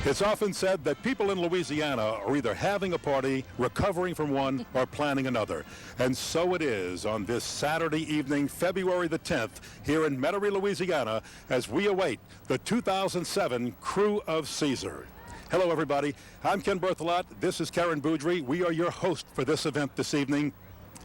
It's often said that people in Louisiana are either having a party, recovering from one, or planning another. And so it is on this Saturday evening, February the 10th, here in Metairie, Louisiana, as we await the 2007 Crew of Caesar. Hello, everybody. I'm Ken Berthelot. This is Karen Boudry. We are your host for this event this evening.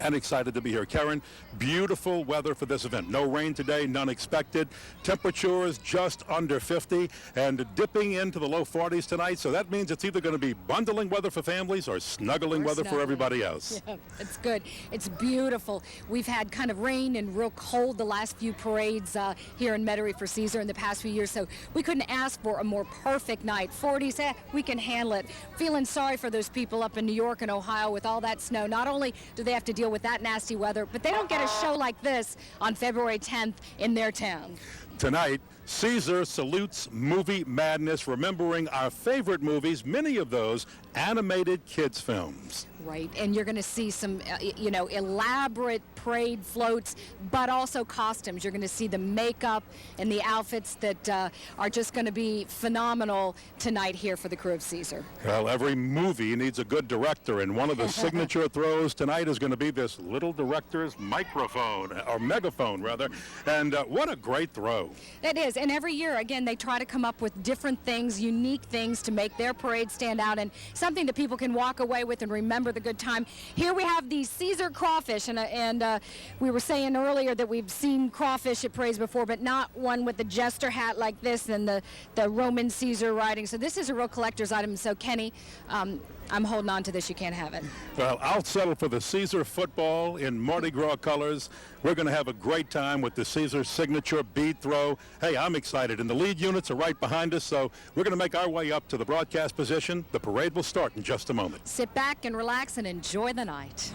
And excited to be here. Karen, beautiful weather for this event. No rain today, none expected. Temperatures just under 50 and dipping into the low 40s tonight. So that means it's either going to be bundling weather for families or snuggling weather for everybody else. Yeah, it's good. It's beautiful. We've had kind of rain and real cold the last few parades here in Metairie for Caesar in the past few years. So we couldn't ask for a more perfect night. 40s, we can handle it. Feeling sorry for those people up in New York and Ohio with all that snow. Not only do they have to deal with that nasty weather, but they don't get a show like this on February 10th in their town. Tonight, Caesar salutes movie madness, remembering our favorite movies, many of those animated kids films. Right, and you're going to see some, elaborate parade floats, but also costumes. You're going to see the makeup and the outfits that are just going to be phenomenal tonight here for the Crew of Caesar. Well, every movie needs a good director, and one of the signature throws tonight is going to be this little director's microphone, or megaphone, rather, and what a great throw. It is, and every year, again, they try to come up with different things, unique things to make their parade stand out, and something that people can walk away with and remember the good time. Here we have the Caesar crawfish, and we were saying earlier that we've seen crawfish at parades before, but not one with the jester hat like this and the Roman Caesar riding. So this is a real collector's item. So Kenny, I'm holding on to this. You can't have it. Well, I'll settle for the Caesar football in Mardi Gras colors. We're going to have a great time with the Caesar signature bead throw. Hey, I'm excited, and the lead units are right behind us, so we're going to make our way up to the broadcast position. The parade will start in just a moment. Sit back and relax and enjoy the night.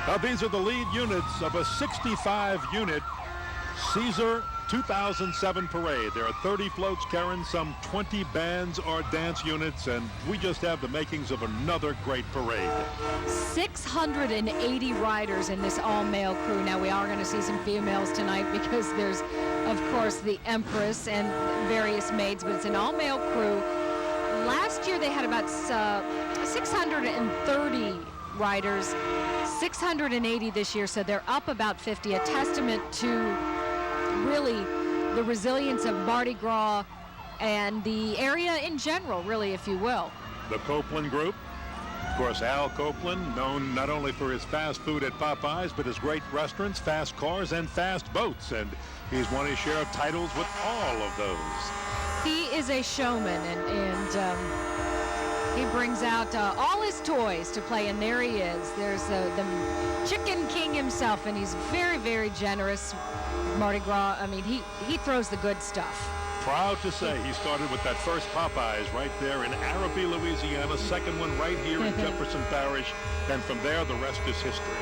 Now, these are the lead units of a 65-unit Caesar 2007 parade. There are 30 floats, Karen, some 20 bands or dance units, and we just have the makings of another great parade. 680 riders in this all-male crew. Now, we are going to see some females tonight because there's, of course, the Empress and various maids, but it's an all-male crew. Last year, they had about 630 riders, 680 this year, so they're up about 50, a testament to really the resilience of Mardi Gras and the area in general, really, if you will. The Copeland Group, of course, Al Copeland, known not only for his fast food at Popeyes, but his great restaurants, fast cars, and fast boats, and he's won his share of titles with all of those. He is a showman, and he brings out all his toys to play, and there he is. There's the Chicken King himself, and he's very, very generous. Mardi Gras, I mean, he throws the good stuff. Proud to say he started with that first Popeyes right there in Araby, Louisiana, second one right here in Jefferson Parish, and from there the rest is history.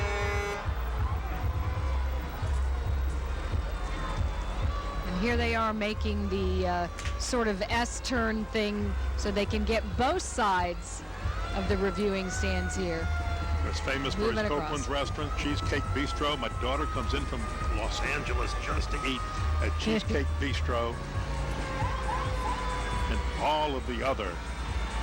And here they are making the sort of S-turn thing so they can get both sides of the reviewing stands here. It's famous for his Copeland's restaurant, Cheesecake Bistro. My daughter comes in from Los Angeles just to eat at Cheesecake Bistro. And all of the other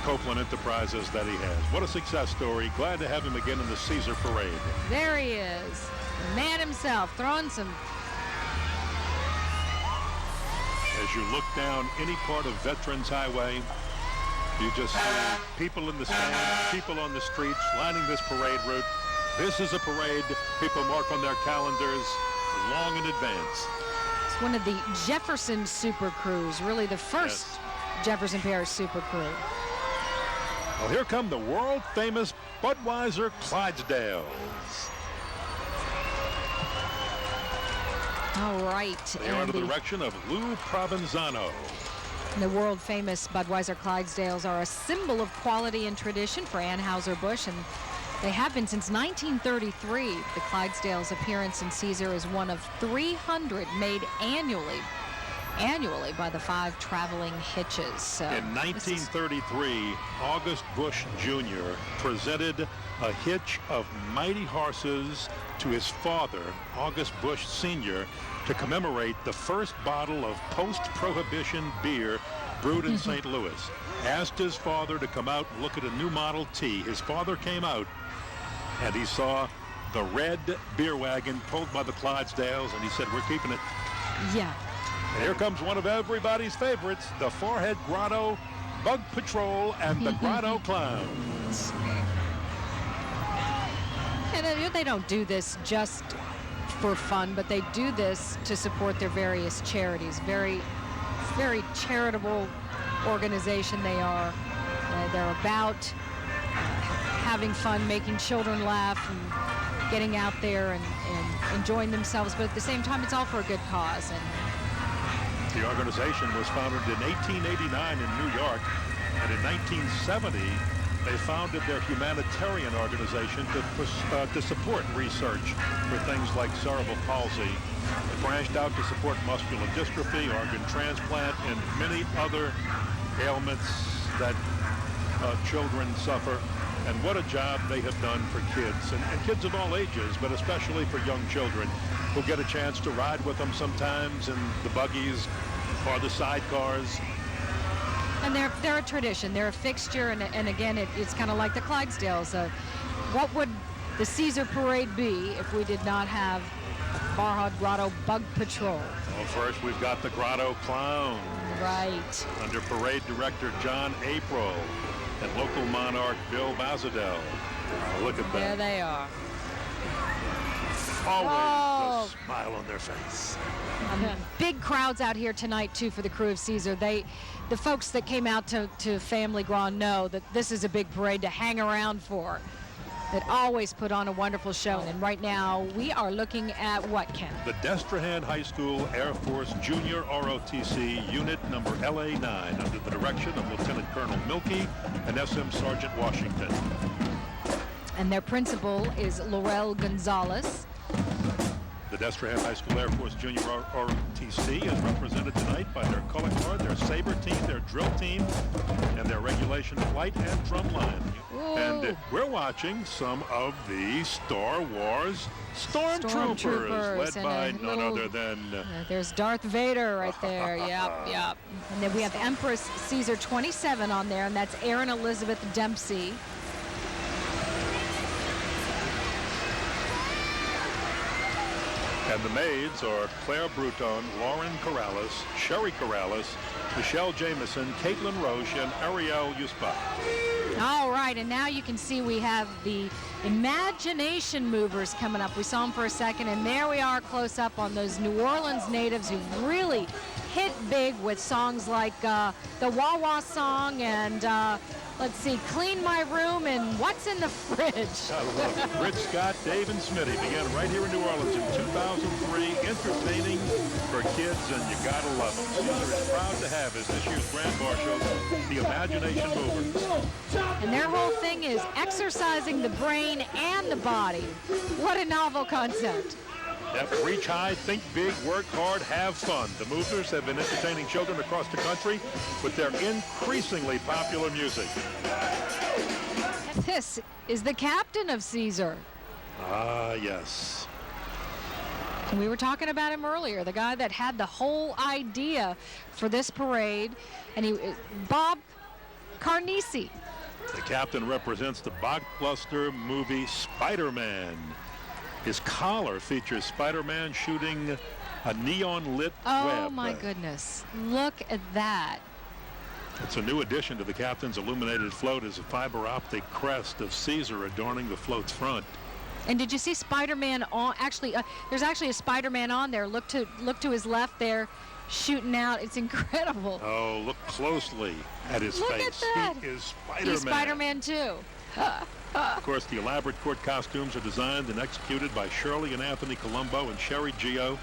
Copeland enterprises that he has. What a success story. Glad to have him again in the Caesar Parade. There he is. The man himself throwing some. As you look down any part of Veterans Highway, you just see people in the stands, people on the streets lining this parade route. This is a parade people mark on their calendars long in advance. It's one of the Jefferson Super Crews, really the first Jefferson Parish Super Crew. Well, here come the world-famous Budweiser Clydesdales. All right. They are under the direction of Lou Provenzano. The world-famous Budweiser Clydesdales are a symbol of quality and tradition for Anheuser-Busch, and they have been since 1933. The Clydesdales' appearance in Caesar is one of 300 made annually annually by the 5 traveling hitches. So in 1933, August Bush Jr. presented a hitch of mighty horses to his father, August Bush Sr., to commemorate the first bottle of post-prohibition beer brewed in St. Louis. Asked his father to come out and look at a new Model T. His father came out and he saw the red beer wagon pulled by the Clydesdales, and he said, "We're keeping it." Yeah. And here comes one of everybody's favorites, the Forehead Grotto Bug Patrol and the Grotto Clowns. And they don't do this just for fun, but they do this to support their various charities. Very, very charitable organization they are. They're about having fun, making children laugh, and getting out there and enjoying themselves, but at the same time, it's all for a good cause. And the organization was founded in 1889 in New York, and in 1970, they founded their humanitarian organization to support research for things like cerebral palsy. It branched out to support muscular dystrophy, organ transplant, and many other ailments that children suffer. And what a job they have done for kids, and kids of all ages, but especially for young children who get a chance to ride with them sometimes in the buggies or the sidecars. And they're a tradition. They're a fixture, and again, it's kind of like the Clydesdales. What would the Caesar Parade be if we did not have Forehead Grotto Bug Patrol? Well, first we've got the Grotto Clown. Right. Under parade director John April and local monarch Bill Bazadell. Look at that. There they are. Always a smile on their face. Big crowds out here tonight, too, for the crew of Caesar. The folks that came out to Family Gras know that this is a big parade to hang around for. That always put on a wonderful show. And right now, we are looking at what, Ken? The Destrehan High School Air Force Junior ROTC Unit number LA9 under the direction of Lieutenant Colonel Milkey and SM Sergeant Washington. And their principal is Laurel Gonzalez. The Destrehan High School Air Force Junior ROTC is represented tonight by their color guard, their saber team, their drill team, and their regulation flight and drum line. Ooh. And we're watching some of the Star Wars Stormtroopers, led by none other than... there's Darth Vader right there. Yep. And then we have Empress Caesar 27 on there, and that's Erin Elizabeth Dempsey. And the maids are Claire Bruton, Lauren Corrales, Sherry Corrales, Michelle Jameson, Caitlin Roche, and Ariel Yusbach. All right, and now you can see we have the Imagination Movers coming up. We saw them for a second, and there we are close up on those New Orleans natives who really hit big with songs like the Wah Wah song and let's see, Clean My Room and What's in the Fridge. I love it. Rich Scott, Dave, and Smitty began right here in New Orleans in 2003, entertaining for kids, and you gotta love them. Caesar is proud to have as this year's Grand Bar Show, the Imagination Movers. And their whole thing is exercising the brain and the body. What a novel concept. Yep, reach high, think big, work hard, have fun. The Movers have been entertaining children across the country with their increasingly popular music. This is the captain of Caesar. Ah, yes. We were talking about him earlier, the guy that had the whole idea for this parade, and Bob Carnesi. The captain represents the blockbuster movie Spider-Man. His collar features Spider-Man shooting a neon-lit web. Oh, my goodness. Look at that. It's a new addition to the captain's illuminated float is a fiber optic crest of Caesar adorning the float's front. And did you see Spider-Man on? Actually, there's actually a Spider-Man on there. Look to his left there, shooting out. It's incredible. Oh, look closely at his face. Look at that. He is Spider-Man. He's Spider-Man too. Of course, the elaborate court costumes are designed and executed by Shirley and Anthony Colombo and Sherry Gio.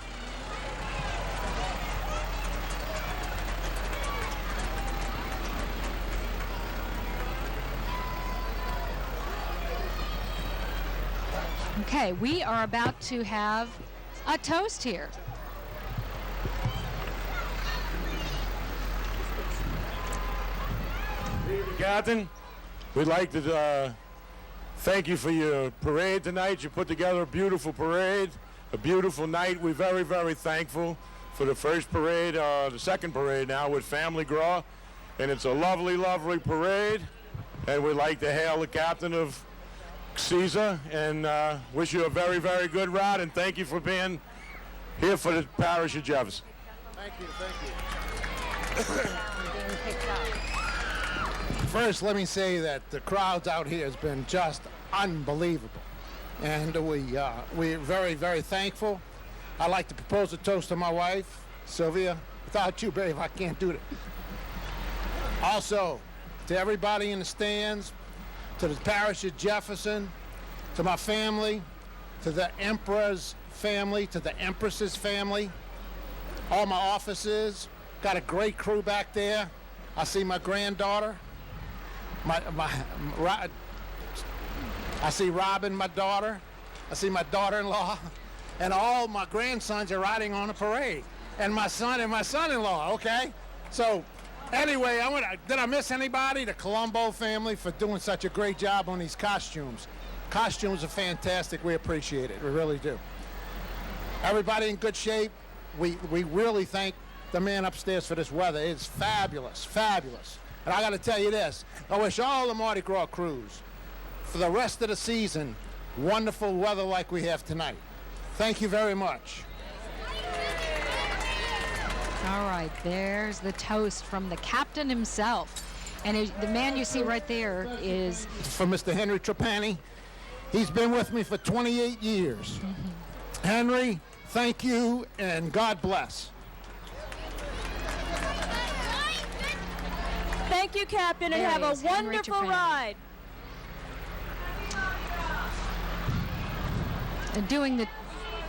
Okay, we are about to have a toast here. Captain, we'd like to thank you for your parade tonight. You put together a beautiful parade, a beautiful night. We're very, very thankful for the first parade, the second parade now with Family Gras. And it's a lovely, lovely parade. And we'd like to hail the captain of Caesar and wish you a very, very good ride. And thank you for being here for the parish of Jefferson. Thank you, thank you. First, let me say that the crowds out here has been just unbelievable. And we're very, very thankful. I'd like to propose a toast to my wife, Sylvia. Without you, babe, I can't do it. Also, to everybody in the stands, to the parish of Jefferson, to my family, to the Emperor's family, to the Empress's family, all my officers, got a great crew back there. I see my granddaughter, I see Robin, my daughter, I see my daughter-in-law, and all my grandsons are riding on a parade, and my son and my son-in-law, okay? So, anyway, did I miss anybody? The Colombo family for doing such a great job on these costumes. Costumes are fantastic. We appreciate it. We really do. Everybody in good shape. We really thank the man upstairs for this weather. It's fabulous, fabulous. And I got to tell you this. I wish all the Mardi Gras crews, for the rest of the season, wonderful weather like we have tonight. Thank you very much. All right, there's the toast from the captain himself. And the man you see right there is... From Mr. Henry Trapani. He's been with me for 28 years. Henry, thank you, and God bless. Thank you, Captain, and have a wonderful ride. And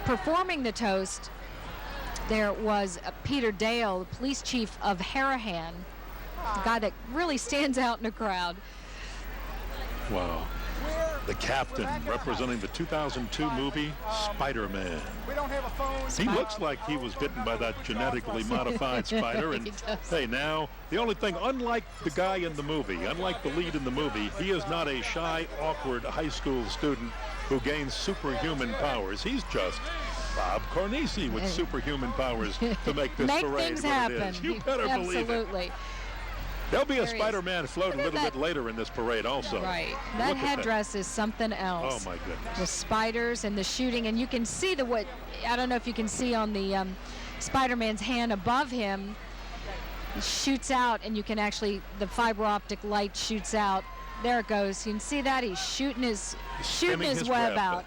performing the toast, there was Peter Dale, the police chief of Harahan, a guy that really stands out in the crowd. Wow. The captain representing the 2002 movie Spider-Man. We don't have a phone. He looks like he was bitten by that genetically modified spider. And hey, now, the only thing, unlike the guy in the movie, unlike the lead in the movie, he is not a shy, awkward high school student who gains superhuman powers. He's just Bob Cornisi with superhuman powers to make this parade things what happen. it is. You better believe it. Absolutely. There'll be a Spider-Man float a little bit later in this parade also. Right. That headdress is something else. Oh, my goodness. The spiders and the shooting. And you can see I don't know if you can see on the Spider-Man's hand above him. He shoots out, and you can actually, the fiber optic light shoots out. There it goes. You can see that. He's shooting his web out.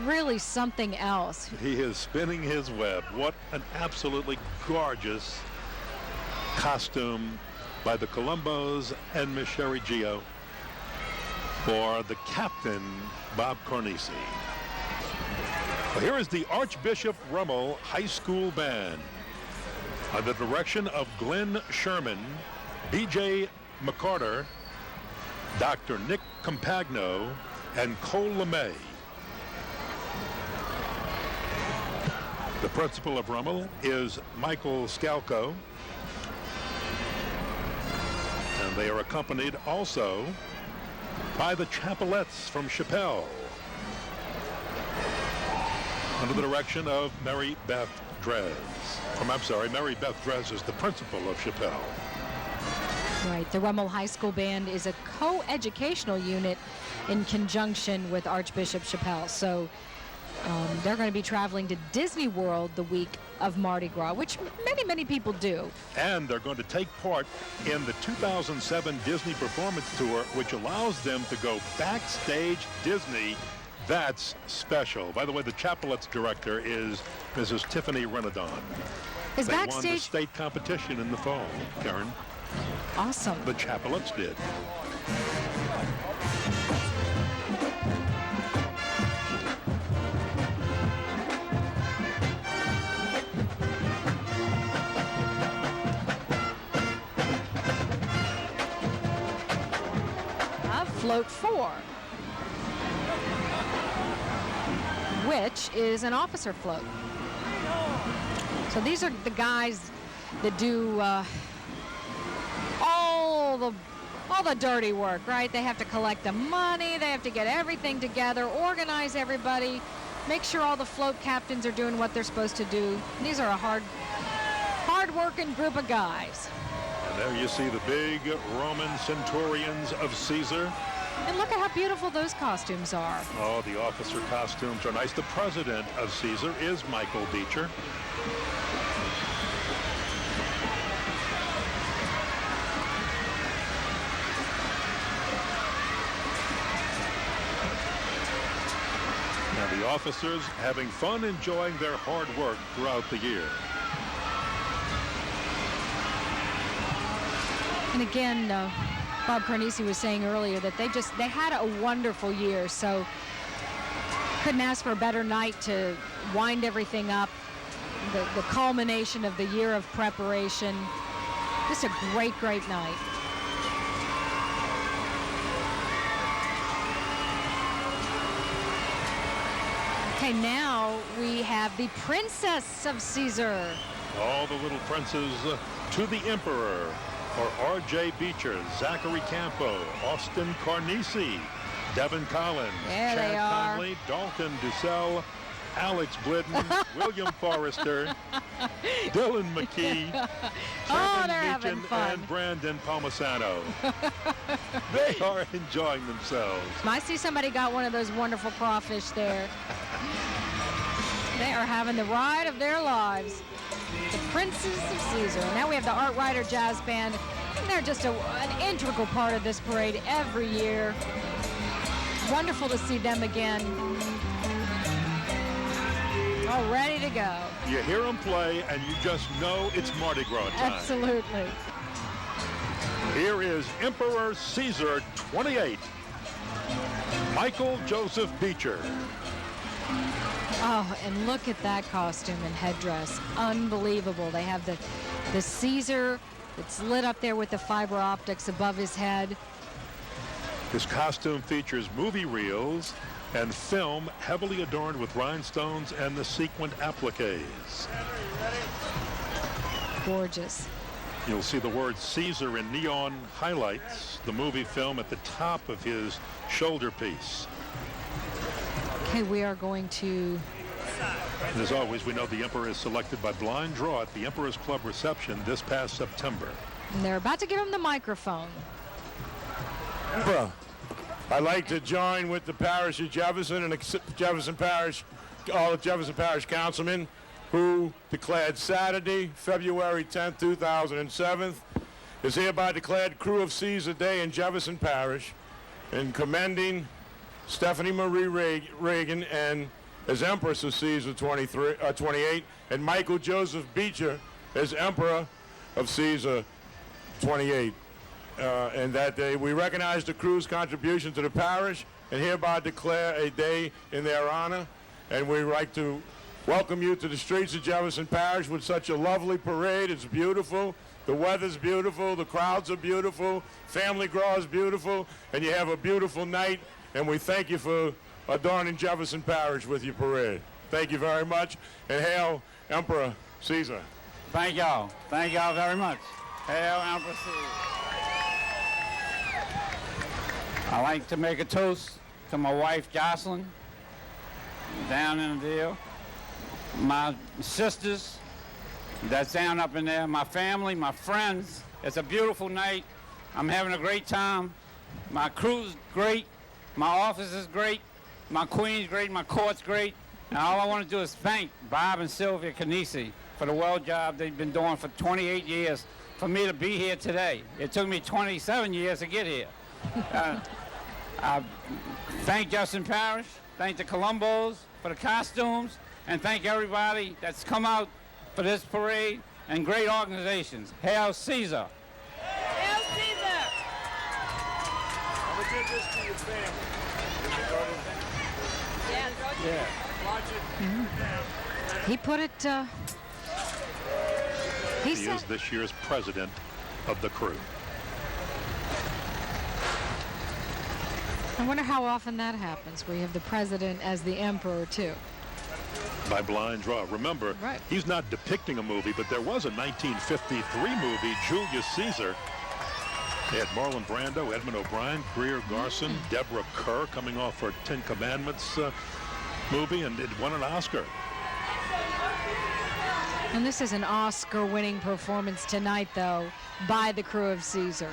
Really something else. He is spinning his web. What an absolutely gorgeous costume by the Colombos and Miss Sherry Gio for the captain, Bob Cornisi. Well, here is the Archbishop Rummel High School Band under the direction of Glenn Sherman, B.J. McCarter, Dr. Nick Compagno, and Cole LeMay. The principal of Rummel is Michael Scalco. And they are accompanied also by the Chapelettes from Chappelle under the direction of Mary Beth Drez. Mary Beth Drez is the principal of Chappelle. Right. The Rummel High School Band is a co-educational unit in conjunction with Archbishop Chappelle. So they're going to be traveling to Disney World the week of Mardi Gras, which many, many people do. And they're going to take part in the 2007 Disney Performance Tour, which allows them to go backstage Disney. That's special. By the way, the Chapelettes director is Mrs. Tiffany Renadon. Is they backstage... won the state competition in the fall, Karen. Awesome. The Chapelettes did. Float 4, which is an officer float. So these are the guys that do all the all the dirty work, right? They have to collect the money, they have to get everything together, organize everybody, make sure all the float captains are doing what they're supposed to do. These are a hard-working group of guys. And there you see the big Roman centurions of Caesar. And look at how beautiful those costumes are. Oh, the officer costumes are nice. The president of Caesar is Michael Beecher. Now the officers having fun enjoying their hard work throughout the year. And again, Bob Carnesi was saying earlier that they had a wonderful year, so couldn't ask for a better night to wind everything up. The culmination of the year of preparation. Just a great, great night. Okay, now we have the Princess of Caesar. All the little princes to the Emperor are R.J. Beecher, Zachary Campo, Austin Carnesi, Devin Collins, There Chad they are. Conley, Dalton Dussel, Alex Glidden, William Forrester, Dylan McKee, Kevin they're having Meechan, fun. and Brandon Palmisano. They are enjoying themselves. I see somebody got one of those wonderful crawfish there. They are having the ride of their lives. The Princes of Caesar. Now we have the Art Rider Jazz Band. And they're just an integral part of this parade every year. Wonderful to see them again. All ready to go. You hear them play, and you just know it's Mardi Gras time. Absolutely. Here is Emperor Caesar 28, Michael Joseph Beecher. Oh, and look at that costume and headdress. Unbelievable. They have the Caesar that's lit up there with the fiber optics above his head. His costume features movie reels and film heavily adorned with rhinestones and the sequined appliques. Gorgeous. You'll see the word Caesar in neon highlights the movie film at the top of his shoulder piece. Okay, we are going to... And as always, we know the Emperor is selected by blind draw at the Emperor's Club reception this past September. And they're about to give him the microphone. Emperor, I'd like to join with the parish of Jefferson and Jefferson Parish, all the Jefferson Parish councilmen who declared Saturday, February 10th, 2007, is hereby declared Crew of Caesar Day in Jefferson Parish, and commending Stephanie Marie Reagan and as Empress of Caesar 28, and Michael Joseph Beecher as Emperor of Caesar 28. And that day we recognize the crew's contribution to the parish and hereby declare a day in their honor. And we'd like to welcome you to the streets of Jefferson Parish with such a lovely parade. It's beautiful. The weather's beautiful. The crowds are beautiful. Family Gras is beautiful. And you have a beautiful night. And we thank you for adorning Jefferson Parish with your parade. Thank you very much. And hail Emperor Caesar. Thank y'all. Thank y'all very much. Hail Emperor Caesar. I like to make a toast to my wife, Jocelyn, down in the deal. My sisters, that's down up in there. My family, my friends. It's a beautiful night. I'm having a great time. My crew's great. My office is great. My queen's great. My court's great. And all I want to do is thank Bob and Sylvia Carnesi for the well job they've been doing for 28 years for me to be here today. It took me 27 years to get here. I thank Jefferson Parish, thank the Colombos for the costumes, and thank everybody that's come out for this parade and great organizations. Hail Caesar. Hail Caesar! We did this for your family. Yeah. He put it... he He said... is this year's president of the crew. I wonder how often that happens, where you have the president as the emperor, too. By blind draw. Remember, Right. he's not depicting a movie, but there was a 1953 movie, Julius Caesar. They had Marlon Brando, Edmund O'Brien, Greer Garson, Deborah Kerr coming off her Ten Commandments movie, and it won an Oscar. And this is an Oscar-winning performance tonight, though, by the crew of Caesar.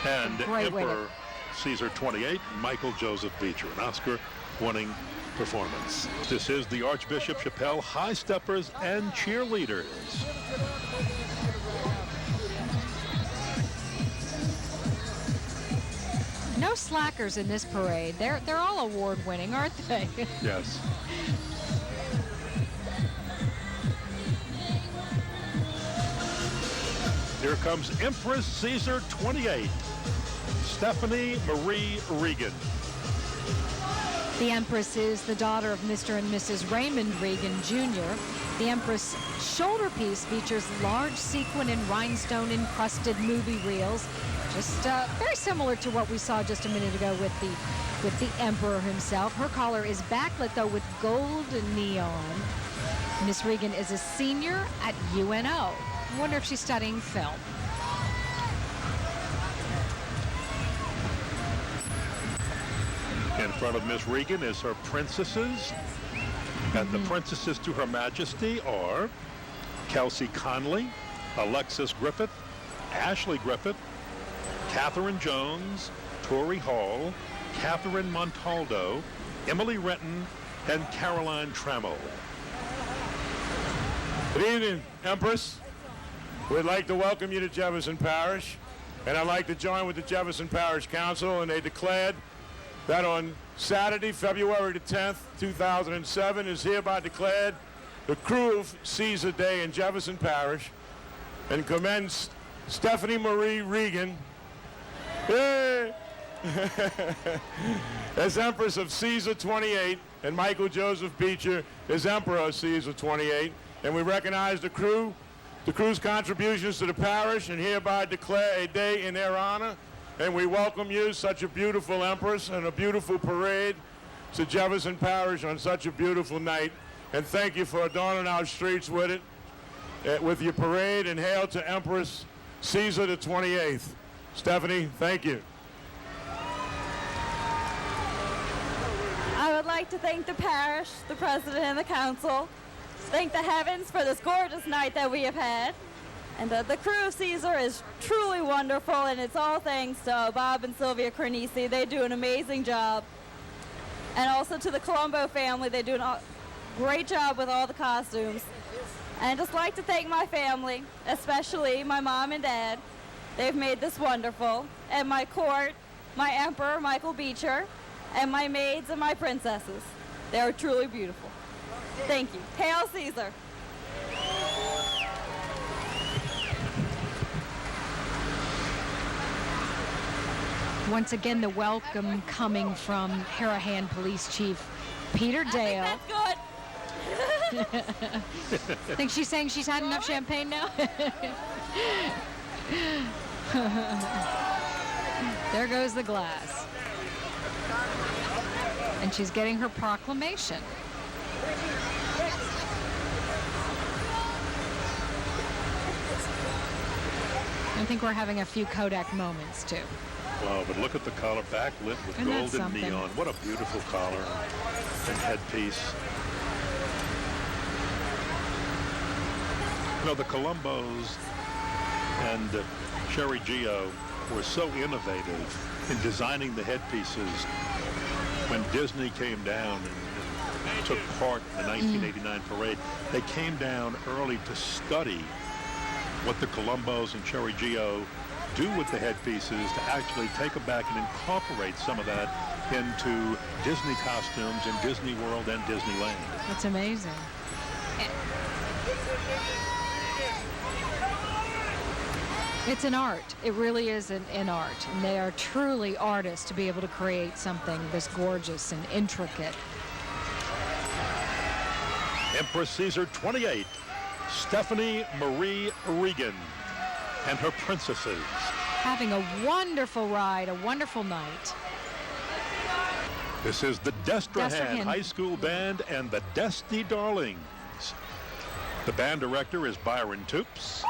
And Great Emperor winner. Caesar 28, Michael Joseph Beecher, an Oscar-winning performance. This is the Archbishop Chapelle High Steppers and Cheerleaders. No slackers in this parade. They're all award-winning, aren't they? Yes. Here comes Empress Caesar 28, Stephanie Marie Regan. The Empress is the daughter of Mr. and Mrs. Raymond Regan, Jr. The Empress shoulder piece features large sequin and rhinestone encrusted movie reels, just very similar to what we saw just a minute ago with the Emperor himself. Her collar is backlit, though, with gold and neon. Miss Regan is a senior at UNO. I wonder if she's studying film. In front of Miss Regan is her princesses. And the princesses to Her Majesty are Kelsey Conley, Alexis Griffith, Ashley Griffith, Catherine Jones, Tori Hall, Catherine Montaldo, Emily Renton, and Caroline Trammell. Good evening, Empress. We'd like to welcome you to Jefferson Parish, and I'd like to join with the Jefferson Parish Council, and they declared that on Saturday, February the 10th, 2007, is hereby declared the Crew of Caesar Day in Jefferson Parish, and commends Stephanie Marie Regan as Empress of Caesar 28, and Michael Joseph Beecher as Emperor of Caesar 28, and we recognize the crew's contributions to the parish, and hereby declare a day in their honor. And we welcome you, such a beautiful Empress, and a beautiful parade to Jefferson Parish on such a beautiful night. And thank you for adorning our streets with it, with your parade, and hail to Empress Caesar the 28th. Stephanie, thank you. I would like to thank the parish, the president, and the council. Thank the heavens for this gorgeous night that we have had. And the crew of Caesar is truly wonderful, and it's all thanks to Bob and Sylvia Carnisi. They do an amazing job. And also to the Colombo family. They do a great job with all the costumes. And I'd just like to thank my family, especially my mom and dad. They've made this wonderful. And my court, my Emperor, Michael Beecher, and my maids and my princesses. They are truly beautiful. Thank you. Hail Caesar. Once again, the welcome coming from Harahan Police Chief Peter Dale. I think that's good. Think she's saying she's had enough champagne now? There goes the glass. And she's getting her proclamation. I think we're having a few Kodak moments, too. Wow, but look at the collar, backlit with Isn't that gold and something? neon. What a beautiful collar and headpiece. You know, the Colombos and Sherry Gio were so innovative in designing the headpieces when Disney came down and took part in the 1989 parade. They came down early to study what the Colombos and Sherry Gio do with the headpieces to actually take them back and incorporate some of that into Disney costumes in Disney World and Disneyland. That's amazing. It's an art. It really is an art. And they are truly artists to be able to create something this gorgeous and intricate. Empress Caesar 28, Stephanie Marie Regan and her princesses. Having a wonderful ride, a wonderful night. This is the Destrehan Destrehan. High School Band and the Desty Darlings. The band director is Byron Toops.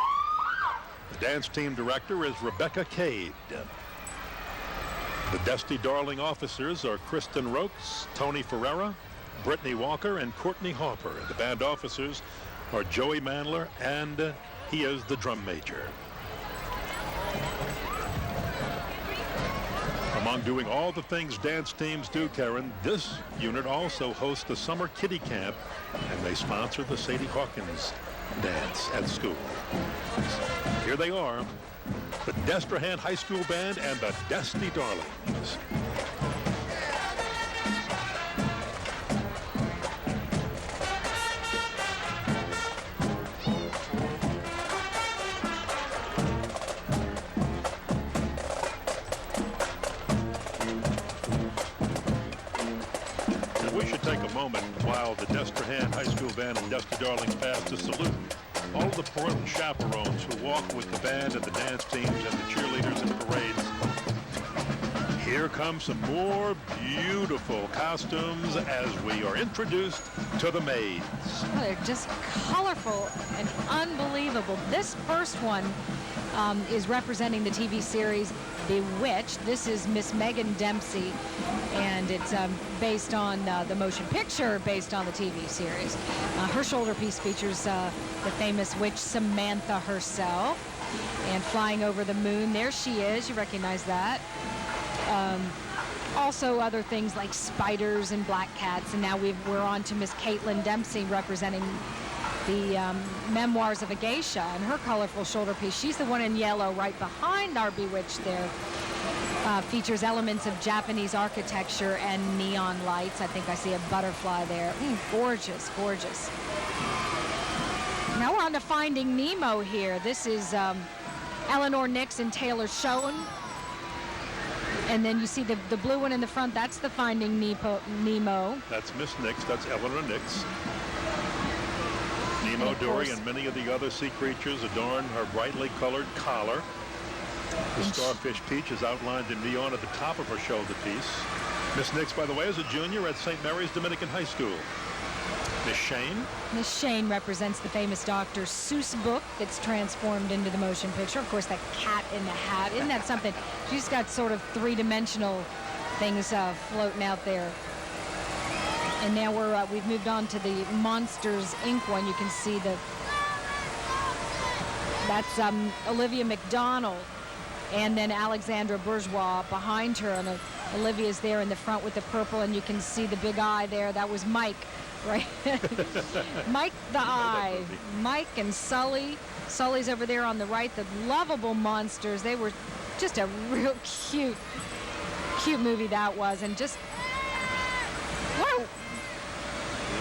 The dance team director is Rebecca Cade. The Dusty Darling officers are Kristen Rokes, Tony Ferreira, Brittany Walker, and Courtney Hopper. And the band officers are Joey Mandler, and he is the drum major. Among doing all the things dance teams do, Karen, this unit also hosts a summer kiddie camp, and they sponsor the Sadie Hawkins dance at school. Here they are, the Destrehan High School Band and the Dusty Darlings. We should take a moment while the Destrehan High School Band and Dusty Darlings pass to salute all the parental chaperones who walk with the band and the dance teams and the cheerleaders and parades. Here come some more beautiful costumes as we are introduced to the maids. Oh, they're just colorful and unbelievable. This first one is representing the TV series Bewitched. This is Miss Megan Dempsey, and it's based on the motion picture based on the TV series. Her shoulder piece features the famous witch Samantha herself, and flying over the moon. There she is. You recognize that. Also other things like spiders and black cats, and now we're on to Miss Caitlin Dempsey representing the Memoirs of a Geisha and her colorful shoulder piece. She's the one in yellow right behind our Bewitched there. Features elements of Japanese architecture and neon lights. I think I see a butterfly there. Gorgeous, gorgeous. Now we're on to Finding Nemo here. This is Eleanor Nix and Taylor Schoen. And then you see the blue one in the front. That's the Finding Nemo. That's Miss Nix. That's Eleanor Nix. Nemo, Dory, and many of the other sea creatures adorn her brightly colored collar. The starfish Peach is outlined in neon at the top of her shoulder piece. Miss Nix, by the way, is a junior at St. Mary's Dominican High School. Miss Shane? Miss Shane represents the famous Dr. Seuss book that's transformed into the motion picture. Of course, that cat in the hat. Isn't that something? She's got sort of three-dimensional things floating out there. And now we've moved on to the Monsters, Inc. one. You can see that's Olivia McDonald, and then Alexandra Bourgeois behind her, and Olivia's there in the front with the purple, and you can see the big eye there. That was Mike, right? Mike the Eye. Mike and Sully. Sully's over there on the right. The lovable monsters. They were just a real cute movie that was, and just wow.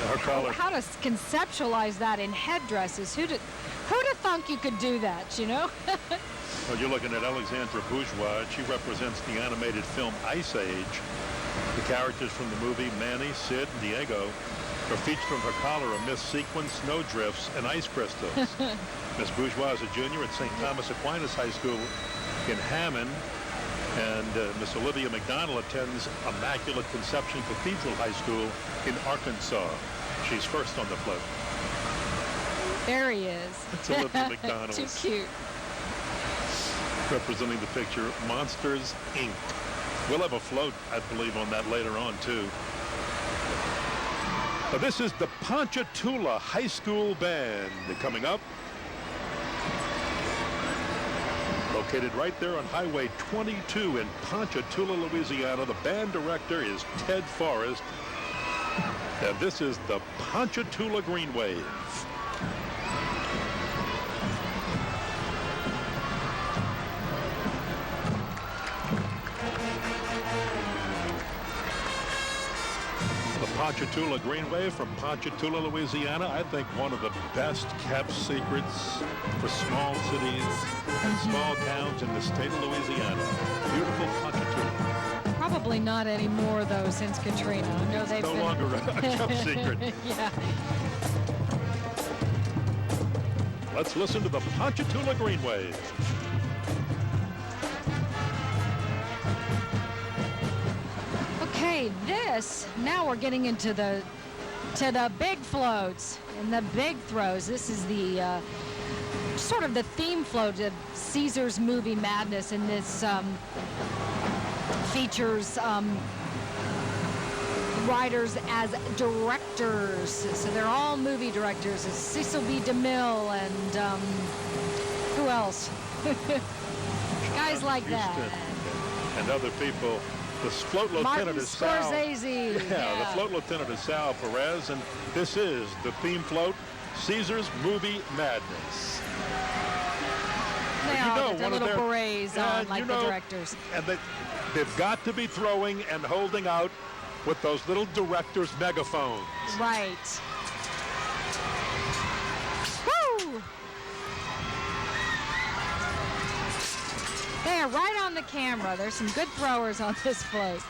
Her collar. How to conceptualize that in headdresses? Who'd have thunk you could do that, you know? Well, you're looking at Alexandra Bourgeois. She represents the animated film Ice Age. The characters from the movie Manny, Sid, and Diego are featured from her collar are Miss Sequin, Snowdrifts, and Ice Crystals. Miss Bourgeois is a junior at St. Thomas Aquinas High School in Hammond. And Miss Olivia McDonald attends Immaculate Conception Cathedral High School in Arkansas. She's first on the float. There he is. It's Olivia McDonald. Too cute. Representing the picture Monsters, Inc. We'll have a float, I believe, on that later on, too. This is the Ponchatoula High School Band coming up. Located right there on Highway 22 in Ponchatoula, Louisiana. The band director is Ted Forrest. And this is the Ponchatoula Green Wave. The Ponchatoula Green Wave from Ponchatoula, Louisiana. I think one of the best kept secrets for small cities and small towns in the state of Louisiana. Beautiful Ponchatoula. Probably not anymore, though, since Katrina. I know they've no been... longer a kept secret. Yeah. Let's listen to the Ponchatoula Green Wave. Okay, now we're getting into the big floats and the big throws. This is the sort of the theme float of Caesar's movie Madness, and this features riders as directors. So they're all movie directors. It's Cecil B. DeMille and who else? Guys like that. And other people. The float lieutenant Martin is Sal. Scorsese. Yeah, the float lieutenant is Sal Perez, and this is the theme float, Caesar's Movie Madness. They You all know, get their one of little their- berets Yeah, on like you the know, directors. And they've got to be throwing and holding out with those little directors' megaphones. Right. Woo! They are right on the camera. There's some good throwers on this float.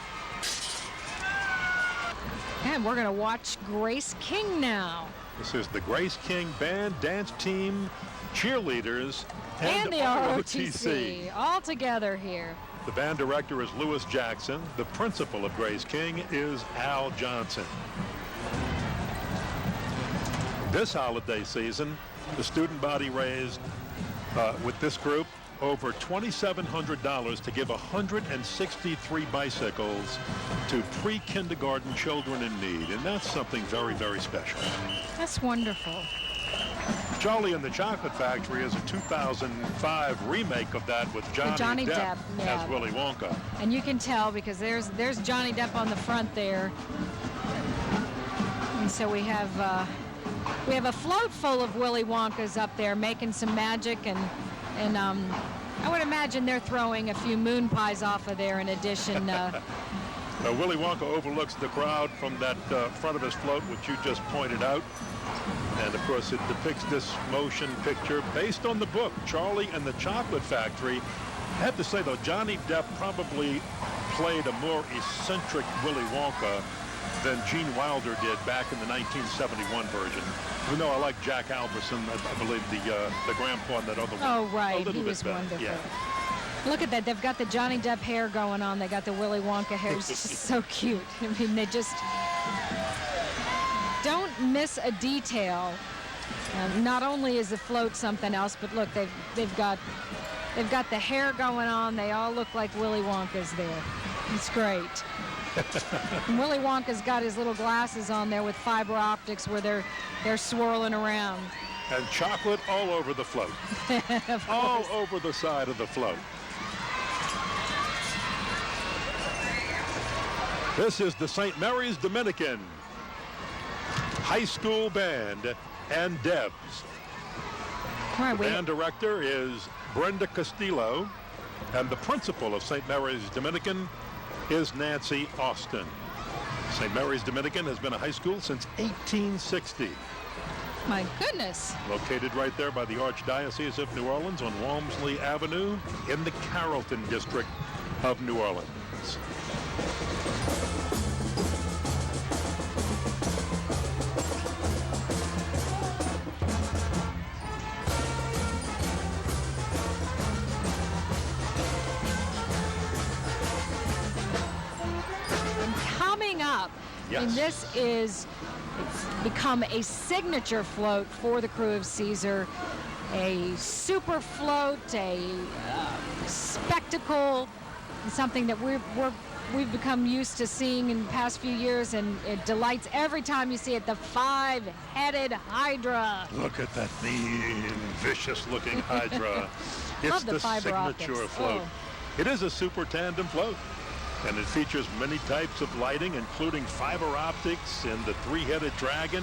And we're going to watch Grace King now. This is the Grace King Band, Dance Team, cheerleaders, And the ROTC all together here. The band director is Lewis Jackson. The principal of Grace King is Al Johnson. This holiday season, the student body raised, with this group, over $2,700 to give 163 bicycles to pre-kindergarten children in need. And that's something very, very special. That's wonderful. Charlie and the Chocolate Factory is a 2005 remake of that with Johnny Depp yeah. as Willy Wonka. And you can tell because there's Johnny Depp on the front there. And so we have a float full of Willy Wonkas up there making some magic, and I would imagine they're throwing a few moon pies off of there in addition. Willy Wonka overlooks the crowd from that front of his float, which you just pointed out. And, of course, it depicts this motion picture based on the book, Charlie and the Chocolate Factory. I have to say, though, Johnny Depp probably played a more eccentric Willy Wonka than Gene Wilder did back in the 1971 version. Even though I like Jack Alberson, I believe the grandpa in that other one. Oh, right. A little He bit was better. wonderful. Yeah. Look at that. They've got the Johnny Depp hair going on. They got the Willy Wonka hair. It's just so cute. I mean, they just don't miss a detail. Not only is the float something else, but look, they've got the hair going on. They all look like Willy Wonka's there. It's great. And Willy Wonka's got his little glasses on there with fiber optics where they're swirling around. And chocolate all over the float. All over the side of the float. This is the St. Mary's Dominican High School Band and Debs. All right, The band director is Brenda Castillo, and the principal of St. Mary's Dominican is Nancy Austin. St. Mary's Dominican has been a high school since 1860. my goodness. Located right there by the Archdiocese of New Orleans on Walmsley Avenue in the Carrollton district of New Orleans. Coming up, Yes. and this is it's become a signature float for the crew of Caesar, a super float, a spectacle, something that we've become used to seeing in the past few years, and it delights every time you see it. The five-headed Hydra. Look at that mean, vicious-looking Hydra. It's Love the the fiber signature optics. float. Oh. It is a super tandem float, and it features many types of lighting, including fiber optics and the three-headed dragon.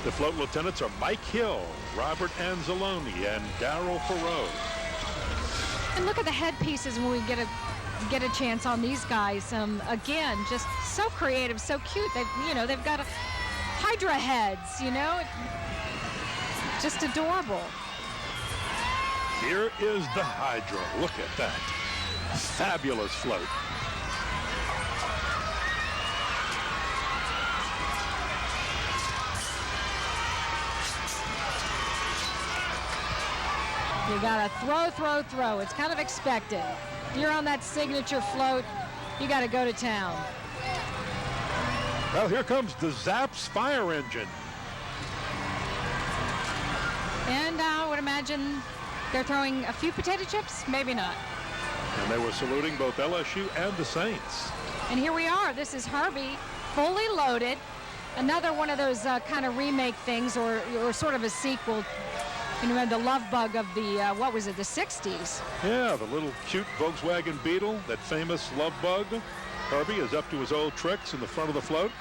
The float lieutenants are Mike Hill, Robert Anzalone, and Darryl Farrow. And look at the headpieces when we get a chance on these guys. Again, just so creative, so cute. They've got Hydra heads. Just adorable. Here is the Hydra. Look at that. Fabulous float. You gotta throw. It's kind of expected. If you're on that signature float, you gotta go to town. Well, here comes the Zapp's fire engine. And I would imagine they're throwing a few potato chips? Maybe not. And they were saluting both LSU and the Saints. And here we are. This is Herbie, fully loaded. Another one of those kind of remake things, or sort of a sequel. You know, the love bug of the, what was it, the 60s. Yeah, the little cute Volkswagen Beetle, that famous love bug. Herbie is up to his old tricks in the front of the float.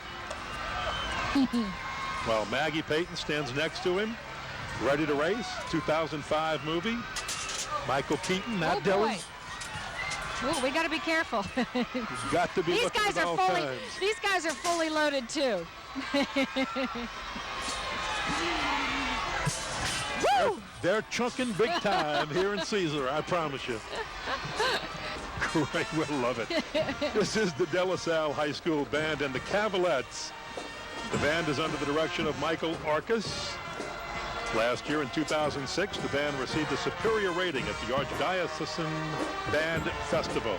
While Maggie Payton stands next to him, ready to race. 2005 movie. Michael Keaton, Matt Dillon. Oh, we got to be careful. You've got to be These looking guys at are all fully. times. These guys are fully loaded too. Woo! They're chunking big time here in Caesar, I promise you. Great, we'll love it. This is the De La Salle High School Band and the Cavalettes. The band is under the direction of Michael Arcus. Last year in 2006, the band received a superior rating at the Archdiocesan Band Festival.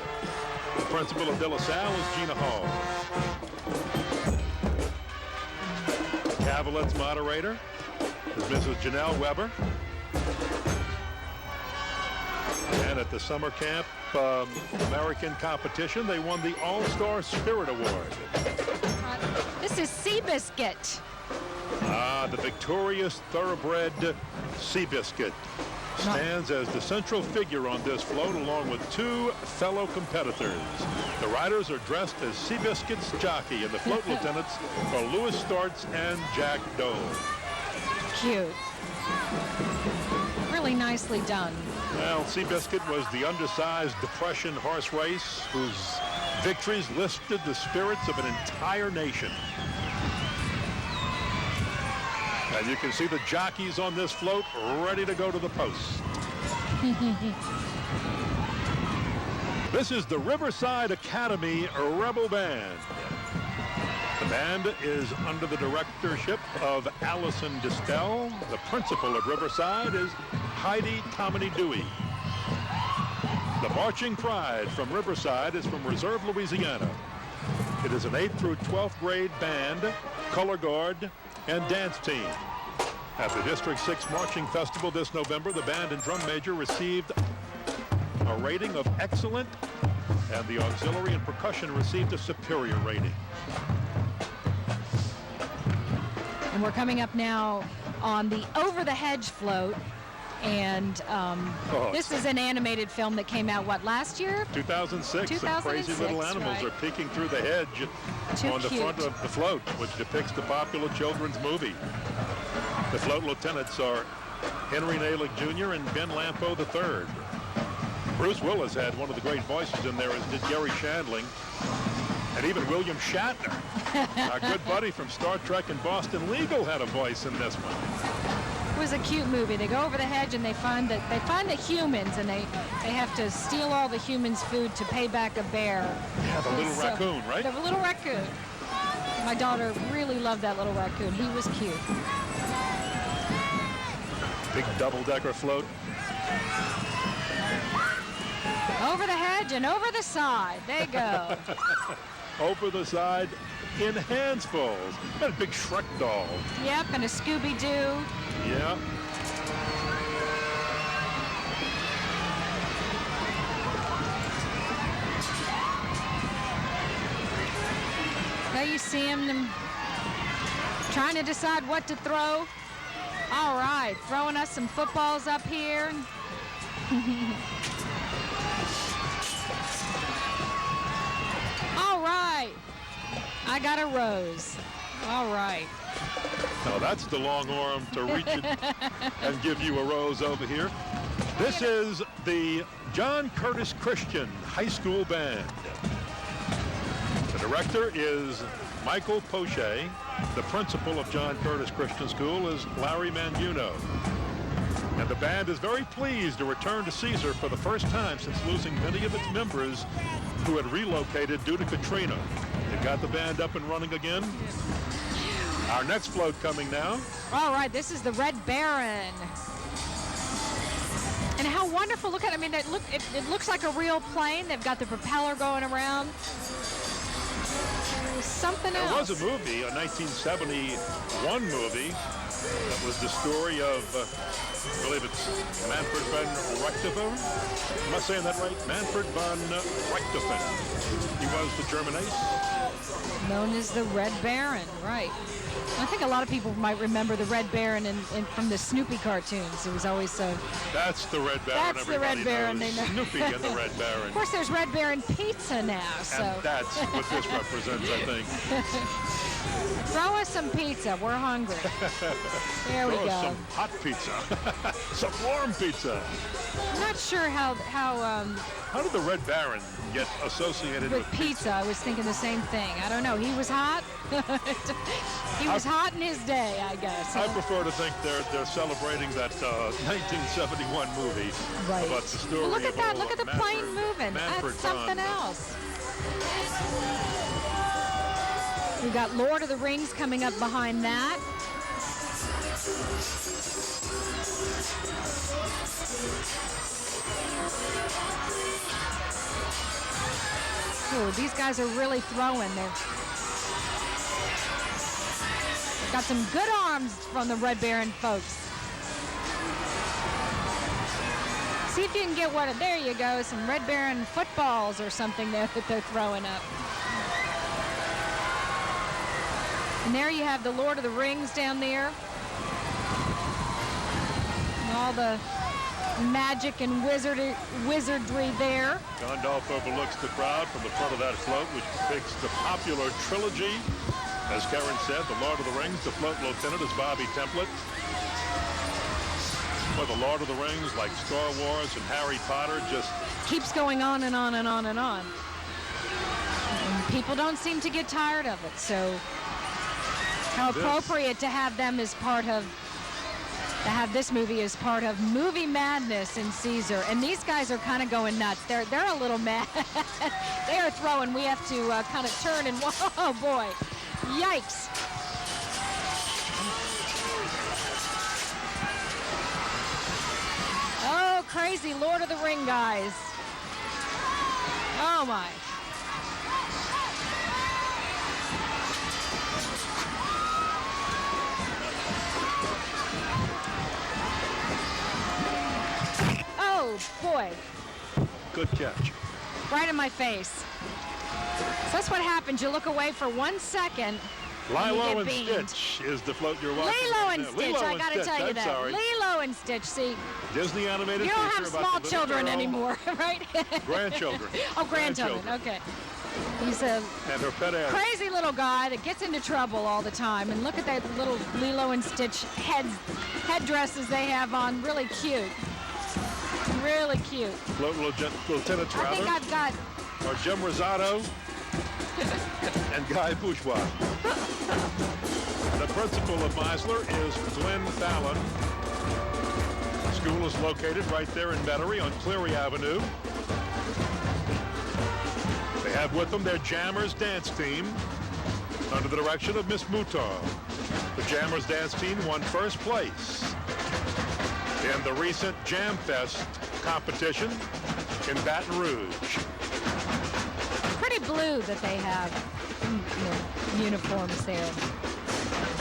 The principal of De La Salle is Gina Hall. The Cavalettes moderator is Mrs. Janelle Weber. And at the summer camp American competition, they won the All-Star Spirit Award. This is Seabiscuit. The victorious thoroughbred Seabiscuit stands as the central figure on this float along with two fellow competitors. The riders are dressed as Seabiscuit's jockey, and the float lieutenants are Louis Starts and Jack Doe. Cute. Really nicely done. Well, Seabiscuit was the undersized Depression horse race whose victories lifted the spirits of an entire nation. And you can see the jockeys on this float ready to go to the post. This is the Riverside Academy Rebel Band. The band is under the directorship of Allison Distel. The principal of Riverside is Heidi Tomini Dewey. The Marching Pride from Riverside is from Reserve, Louisiana. It is an 8th through 12th grade band, color guard, and dance team. At the District 6 Marching Festival this November, the band and drum major received a rating of excellent, and the auxiliary and percussion received a superior rating. And we're coming up now on the Over the Hedge float. And this is an animated film that came out, what, last year? 2006. Some crazy little animals are peeking through the hedge on the front of the float, which depicts the popular children's movie. The float lieutenants are Henry Nalick Jr. and Ben Lampo III. Bruce Willis had one of the great voices in there, as did Gary Shandling. And even William Shatner, our good buddy from Star Trek and Boston Legal, had a voice in this one. It was a cute movie. They go over the hedge and they find the humans, and they have to steal all the humans' food to pay back a bear. Yeah, the little raccoon, right? The little raccoon. My daughter really loved that little raccoon. He was cute. Big double-decker float. Over the hedge and over the side. They go. Over the side in handsfuls. And a big Shrek doll. Yep, and a Scooby-Doo. Yeah. There you see them trying to decide what to throw. All right, throwing us some footballs up here. All right. I got a rose. All right. Now that's the long arm to reach it and give you a rose over here. This is the John Curtis Christian High School Band. The director is Michael Poche. The principal of John Curtis Christian School is Larry Manduno. And the band is very pleased to return to Caesar for the first time since losing many of its members who had relocated due to Katrina. They've got the band up and running again. Our next float coming now. All right, this is the Red Baron. And how wonderful. Look at it. I mean, it looks like a real plane. They've got the propeller going around. was something There else. was a movie, a 1971 movie, that was the story of, I believe it's Manfred von Richthofen. Am I saying that right? Manfred von Richthofen. He was the German ace. Known as the Red Baron, right. I think a lot of people might remember the Red Baron from the Snoopy cartoons. It was always so. That's the Red Baron. That's the Red Baron, knows. they know. Snoopy and the Red Baron. Of course, there's Red Baron pizza now, so. And that's what this represents, I think. Throw us some pizza. We're hungry. There we Throw us go. some hot pizza. Some warm pizza. I'm not sure how How did the Red Baron get associated with pizza. I was thinking the same thing. I don't know. He was hot. He was hot in his day, I guess. I prefer to think they're celebrating that 1971 movie Right. about the story Well, look at of that. Look at the plane moving. Manfred That's something von. else. We've got Lord of the Rings coming up behind that. Oh, these guys are really throwing. They've got some good arms from the Red Baron folks. See if you can get one. There you go. Some Red Baron footballs or something there that they're throwing up. And there you have the Lord of the Rings down there. And all the magic and wizardry there. Gandalf overlooks the crowd from the front of that float, which depicts the popular trilogy. As Karen said, the Lord of the Rings, the float lieutenant is Bobby Template. Well, the Lord of the Rings, like Star Wars and Harry Potter, just Keeps going on and on and on and on. And people don't seem to get tired of it, so how appropriate to have them as part of, to have this movie as part of movie madness in Caesar. And these guys are kind of going nuts. They're a little mad. They are throwing. We have to kind of turn and, oh boy, yikes. Oh, crazy Lord of the Ring guys. Oh my. Oh boy, good catch. right in my face. So that's what happens. You look away for 1 second. Lilo and beamed. Stitch is the float you're watching. Lilo right and now. Stitch, Lilo I and gotta Stitch, tell you I'm that. sorry. Lilo and Stitch, see, Disney animated you don't feature have about small the little children girl, anymore, right? Grandchildren. Oh, grandchildren, okay. He's a And her pet animal. crazy little guy that gets into trouble all the time. And look at that little Lilo and Stitch headdresses they have on. Really cute. Really cute. Float Lieutenant I think Trotter, I've got, or Jim Rosado, and Guy Bourgeois. The principal of Meisler is Glenn Fallon. The school is located right there in Metairie on Cleary Avenue. They have with them their Jammers dance team under the direction of Miss Moutar. The Jammers dance team won first place in the recent Jam Fest competition in Baton Rouge. pretty blue that they have in the uniforms there.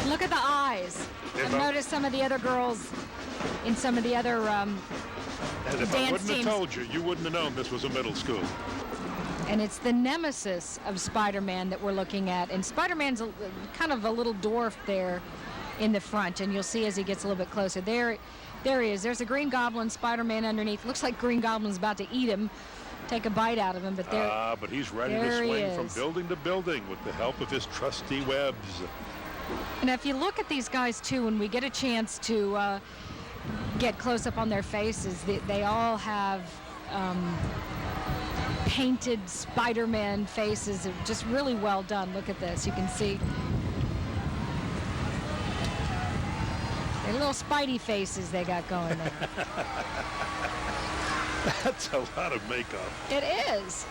Look at the eyes. I've noticed some of the other girls in some of the other And if I dance wouldn't teams. have told you, you wouldn't have known this was a middle school. And it's the nemesis of Spider-Man that we're looking at. And Spider-Man's kind of a little dwarf there in the front. And you'll see as he gets a little bit closer. There he is. There's a Green Goblin, Spider-Man underneath. Looks like Green Goblin's about to eat him, take a bite out of him. But there, But he's ready to there he swing from is. building to building with the help of his trusty webs. and if you look at these guys too, when we get a chance to get close up on their faces, they all have painted Spider-Man faces. They're just really well done. Look at this. You can see their little Spidey faces they got going there. That's a lot of makeup. It is.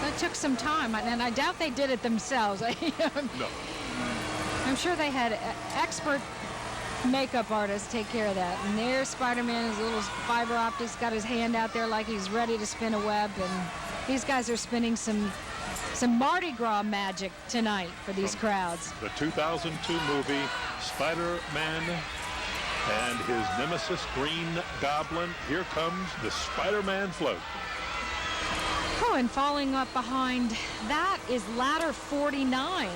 That took some time, and I doubt they did it themselves. No. I'm sure they had expert makeup artists take care of that. And there's Spider-Man, his little fiber optics, got his hand out there like he's ready to spin a web. And these guys are spinning some Mardi Gras magic tonight for these crowds. The 2002 movie Spider-Man and his nemesis Green Goblin. Here comes the Spider-Man float. Oh, and falling up behind that is Ladder 49.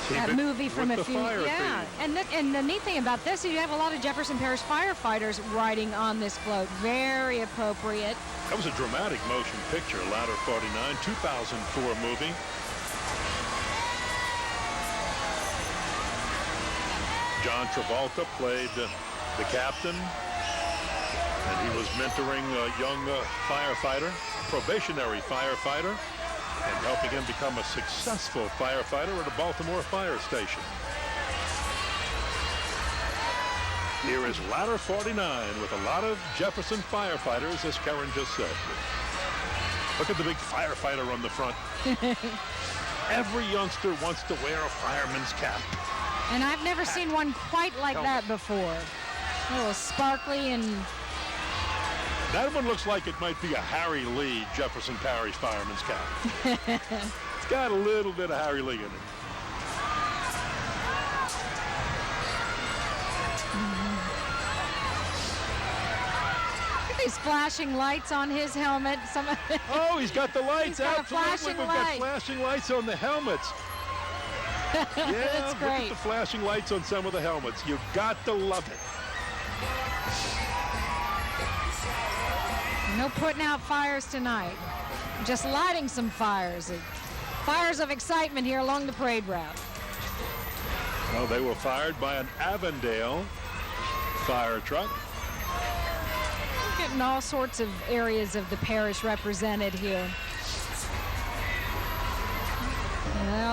That movie from a few, yeah. And the neat thing about this is you have a lot of Jefferson Parish firefighters riding on this float. Very appropriate. That was a dramatic motion picture, Ladder 49, 2004 movie. John Travolta played the captain, and he was mentoring a young firefighter, probationary firefighter, and helping him become a successful firefighter at a Baltimore fire station. Here is Ladder 49 with a lot of Jefferson firefighters, as Karen just said. Look at the big firefighter on the front. Every youngster wants to wear a fireman's cap. And I've never seen one quite like that before. A little sparkly and... That one looks like it might be a Harry Lee Jefferson Parish fireman's cap. It's got a little bit of Harry Lee in it. These flashing lights on his helmet. Oh, he's got the lights. He's got Absolutely. flashing We've light. got flashing lights on the helmets. Yeah, That's look great. at the flashing lights on some of the helmets. You've got to love it. No putting out fires tonight. Just lighting some fires. Fires of excitement here along the parade route. Well, they were fired by an Avondale fire truck. Getting all sorts of areas of the parish represented here.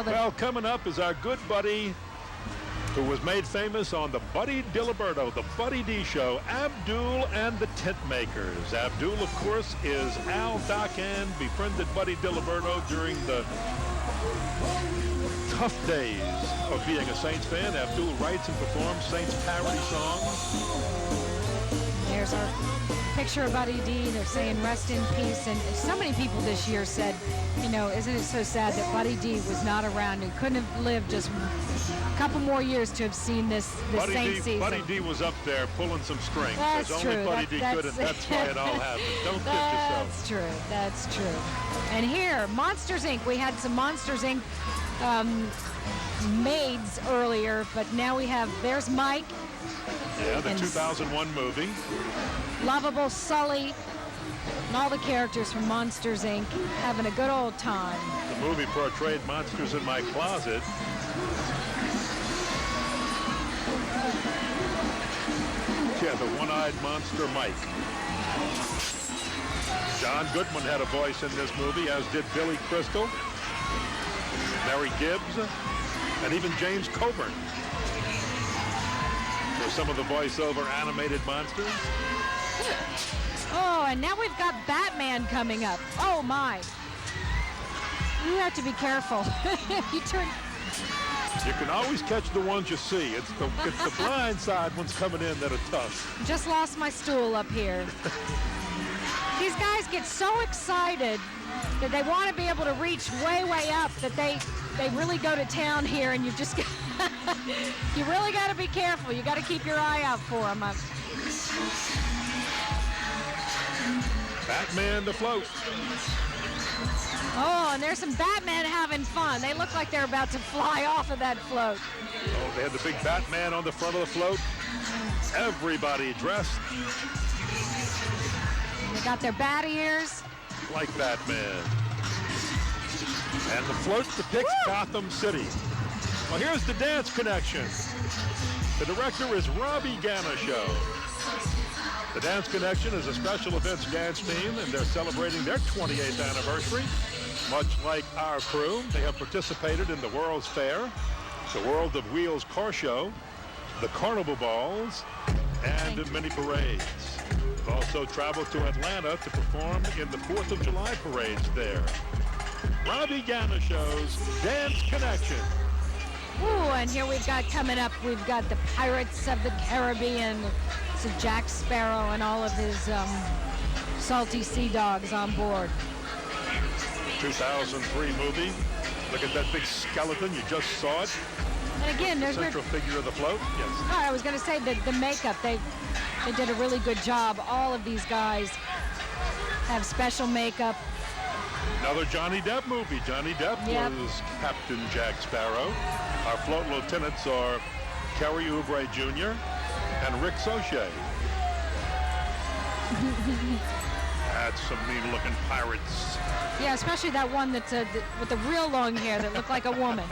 Well, coming up is our good buddy who was made famous on the Buddy Diliberto, the Buddy D Show, Abdul and the Tent Makers. Abdul, of course, is Al Dakan, befriended Buddy Diliberto during the tough days of being a Saints fan. Abdul writes and performs Saints parody songs. There's our picture of Buddy D. They're saying rest in peace. And so many people this year said, you know, isn't it so sad that Buddy D was not around? He couldn't have lived just a couple more years to have seen this Saints season. Buddy D was up there pulling some strings. That's There's true. only Buddy D could, and that's why it all happened. Don't kid yourself. That's true. That's true. And here, Monsters, Inc. We had some Monsters, Inc. Maids earlier, but now we have, there's Mike. Yeah, the 2001 movie. Lovable Sully, and all the characters from Monsters, Inc. having a good old time. The movie portrayed monsters in my closet. Yeah, the one-eyed monster Mike. John Goodman had a voice in this movie, as did Billy Crystal, Mary Gibbs, and even James Coburn. For some of the voiceover animated monsters. Oh, and now we've got Batman coming up. Oh, my. You have to be careful. You turn... You can always catch the ones you see. It's the blind side ones coming in that are tough. Just lost my stool up here. These guys get so excited that they want to be able to reach way, way up that they really go to town here, and you just you really got to be careful. You got to keep your eye out for them. Batman the float. Oh, and there's some Batman having fun. They look like they're about to fly off of that float. Oh, they had the big Batman on the front of the float. Everybody dressed They got their bat ears. like Batman. And the float depicts Gotham City. Well, here's the dance connection. The director is Robbie Gamashow. The Dance Connection is a special events dance team, and they're celebrating their 28th anniversary. Much like our crew, they have participated in the World's Fair, the World of Wheels car show, the Carnival Balls, and in many parades. They've also traveled to Atlanta to perform in the 4th of July parades there. Robbie Gamashow's Dance Connection. Ooh, and here we've got coming up, we've got the Pirates of the Caribbean. So Jack Sparrow and all of his salty sea dogs on board. 2003 movie. Look at that big skeleton. You just saw it. And again, there's Central figure of the float. Yes. Oh, I was going to say the makeup. They did a really good job. All of these guys have special makeup. Another Johnny Depp movie. Johnny Depp was Captain Jack Sparrow. Our float lieutenants are Kerry Oubre Jr. and Rick Sochet. That's some mean-looking pirates. Yeah, especially that one that's with the real long hair that looked like a woman.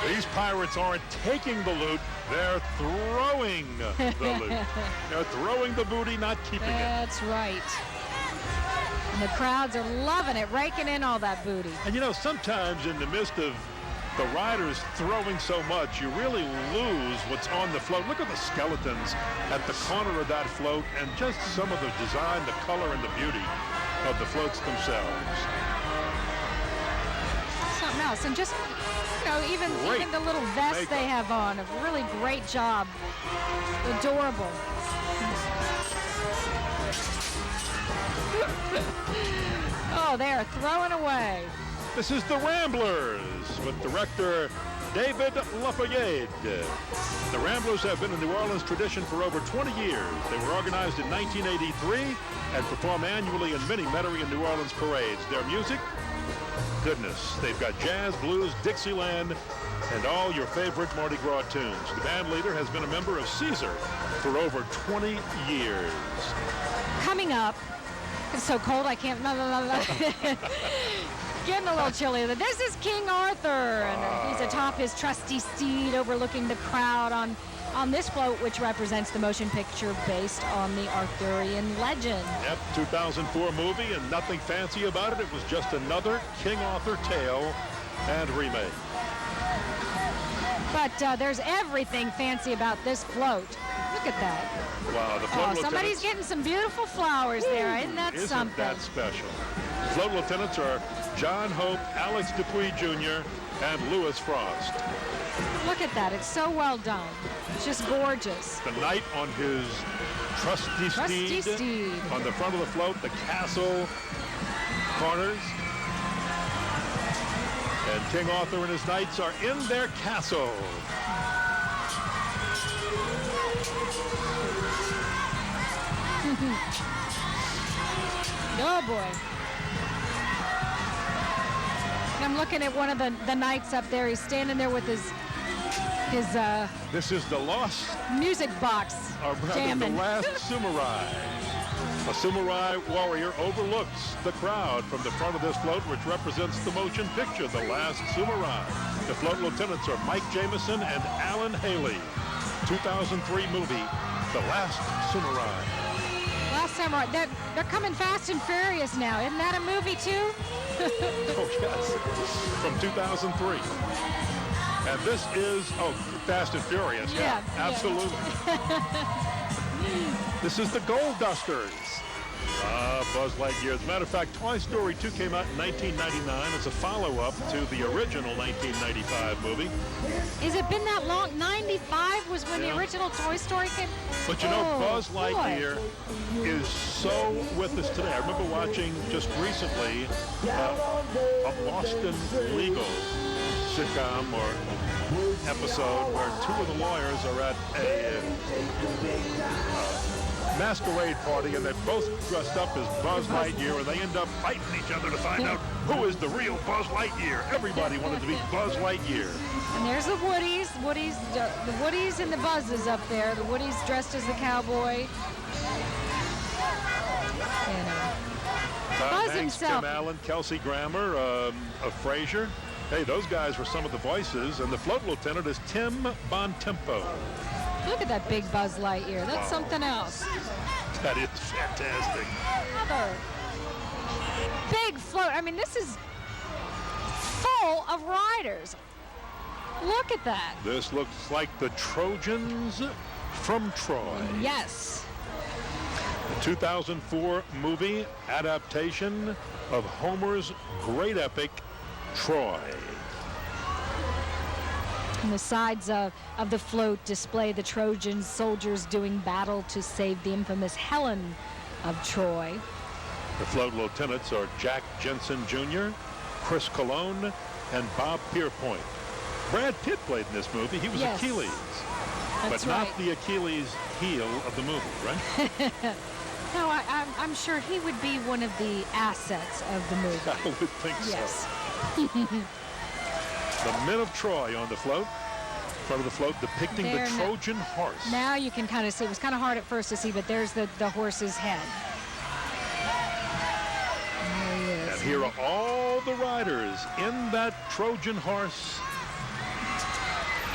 These pirates aren't taking the loot, they're throwing the loot. They're throwing the booty, not keeping it. That's right. And the crowds are loving it, raking in all that booty. And you know, sometimes in the midst of the riders throwing so much, you really lose what's on the float. Look at the skeletons at the corner of that float and just some of the design, the color, and the beauty of the floats themselves. Something else. And just, you know, even the little vests makeup they have on, a really great job. Adorable. Oh, they are throwing away. This is The Ramblers with director David Lafayette. The Ramblers have been a New Orleans tradition for over 20 years. They were organized in 1983 and perform annually in many Metairie and New Orleans parades. Their music, goodness, they've got jazz, blues, Dixieland, and all your favorite Mardi Gras tunes. The band leader has been a member of Caesar for over 20 years. Coming up, it's so cold I can't. Getting a little chilly. This is King Arthur, and he's atop his trusty steed overlooking the crowd on this float, which represents the motion picture based on the Arthurian legend. Yep, 2004 movie, and nothing fancy about it. It was just another King Arthur tale and remake. But there's everything fancy about this float. Look at that. Wow, the float somebody's getting some beautiful flowers there. Isn't that something? Isn't that special? Float lieutenants are John Hope, Alex Dupuy Jr., and Louis Frost. Look at that. It's so well done. It's just gorgeous. The knight on his trusty steed. On the front of the float, the castle corners. And King Arthur and his knights are in their castle. Oh, boy. I'm looking at one of the knights up there. He's standing there with his This is the lost, music box or rather jamming. the last samurai. A samurai warrior overlooks the crowd from the front of this float, which represents the motion picture, The Last Samurai. The float lieutenants are Mike Jameson and Alan Haley. 2003 movie, The Last Samurai. Last Samurai. They're coming fast and furious now. Isn't that a movie too? Oh, yes. From 2003. And this is, Fast and Furious. Yeah, absolutely. This is the Gold Dusters. Buzz Lightyear. As a matter of fact, Toy Story 2 came out in 1999 as a follow-up to the original 1995 movie. Has it been that long? 95 was when the original Toy Story came? But you know, Buzz Lightyear is so with us today. I remember watching just recently a Boston legal sitcom or episode where two of the lawyers are at a masquerade party, and they're both dressed up as Buzz Lightyear, and they end up fighting each other to find out who is the real Buzz Lightyear. Everybody wanted to be Buzz Lightyear. And there's the Woodies. The Woodies and the Buzzes up there. The Woodies dressed as the cowboy. Tom Buzz Hanks, himself. Tim Allen, Kelsey Grammer of Frasier. Hey, those guys were some of the voices, and the float lieutenant is Tim Bontempo. Look at that big Buzz Lightyear. That's something else. That is fantastic. Another big float. I mean, this is full of riders. Look at that. This looks like the Trojans from Troy. Yes. The 2004 movie adaptation of Homer's great epic, Troy. And the sides of the float display the Trojan soldiers doing battle to save the infamous Helen of Troy. The float lieutenants are Jack Jensen Jr., Chris Cologne, and Bob Pierpoint. Brad Pitt played in this movie. He was Yes. Achilles, That's but not right. the Achilles heel of the movie, right? No, I'm sure he would be one of the assets of the movie. I would think Yes. so. The men of Troy on the float. Front of the float depicting There the now. Trojan horse. Now you can kind of see. It was kind of hard at first to see, but there's the horse's head. There he is. And here are all the riders in that Trojan horse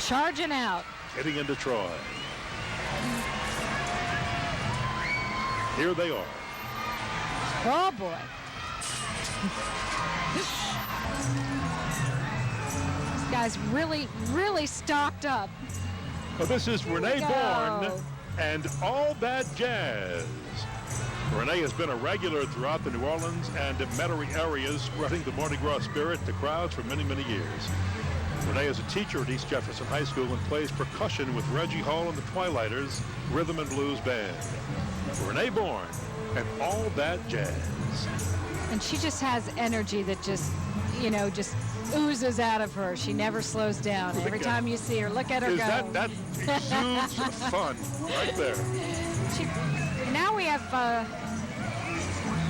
Charging out. heading into Troy. Here they are. Oh, boy. This guy's really stocked up. Well, this is Renee go. Bourne and All That Jazz. Renee has been a regular throughout the New Orleans and Metairie areas, spreading the Mardi Gras spirit to crowds for many, many years. Renee is a teacher at East Jefferson High School and plays percussion with Reggie Hall and the Twilighters Rhythm and Blues Band. Renee Bourne and All That Jazz. And she just has energy that just oozes out of her. She never slows down. Every at- time you see her, look at her Is go. that exudes fun right there. Now we have